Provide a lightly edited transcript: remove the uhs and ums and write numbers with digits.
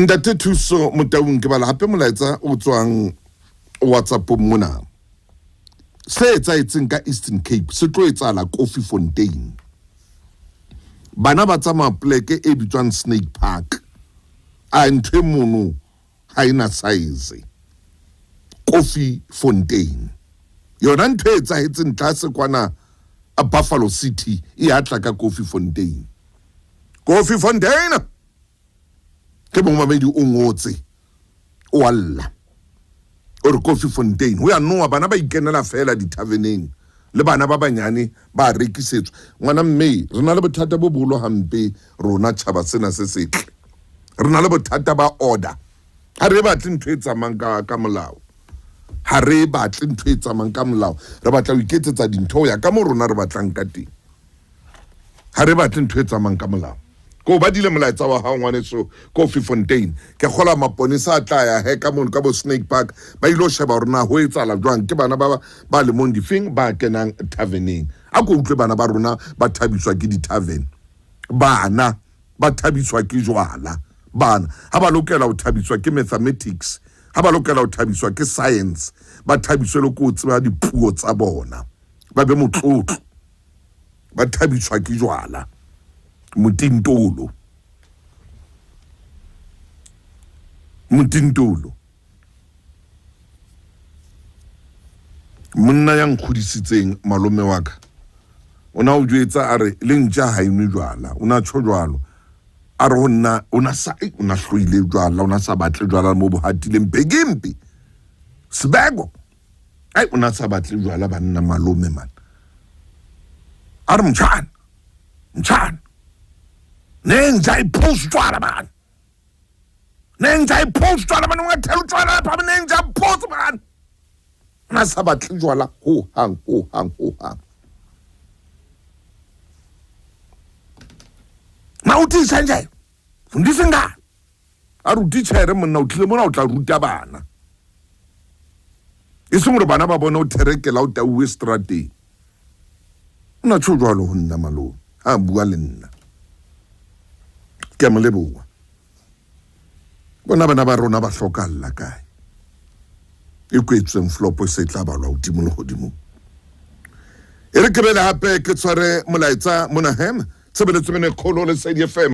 Ntate Thuso motaung ke bala hape molaetsa o tswang WhatsApp mona. Se etsahetseng ka Eastern Cape se tlo etsala Coffee Fontaine. Bana ba tsamaya pleke e bitswang Snake Park. A ntwe mono ha ina size. Coffee Fontaine. Yona ntwe etsahetseng tlase kwana a Buffalo City e atla ka Coffee Fontaine. Coffee Fontaine. Ke bo mamedi o ngotse o alla o re Coffee Fontaine ho ya noa bana ba ikenela fela di taverneng le bana ba banyane ba rekisetswa ngwana mme re na le bothata bo bolo hampe rona tshaba sena se setle re na le bothata ba order ha re batle ntho e tsamang ka molao ha re batle ntho e tsamang ka molao re batla ho iketsetsa dintho ya ka mo rona re batlang ka teng ha re batle ntho e tsamang ka molao ko ba dile molaetsa wa ha ngwane so Coffee Fontaine ke khola maponisa a tla ya he ka mono ka bo Snake Park ba ilo sheba rona ho etsala jwang ke bana ba le mondi fing ba kenang taverneng a go utlwe bana ba rona ba thabiswa ke di tavern bana ba thabiswa ke jwala bana ha ba lokela ho thabiswa ke mathematics ha ba lokela ho thabiswa ke science ba thabiswe le ko tseba dipuo tsa bona ba be motlotlo ba thabiswa ke jwala motintolo monna yang khudisitseng malome wa ka ona o jwetsa are le ntja ha ine jwala ona tsho jwalo are ona sa ona hloile jwala ona sa batle jwala mo bohatileng begimpi sibego ai ona sa batle jwala banna malome man are mtshana neng jai post jwala man unga tell jwala pa neng jai post man na sa batle jwala ho hang na uti sanje fundisa nga a ruti tshire monna o tlile mona o tla ruta bana isungro bana ba bona o therekela o ta uwe strateng una tsho jwalo ho nna malo a bua le nna ke mo leboa bona bana ba rona ba hlokalla kae e kwetseng flopo se tla ba lwa udimo le godimo e re ke bele hape ke tshware molaetsa mona hem tsebeletse mene kholo le SADFM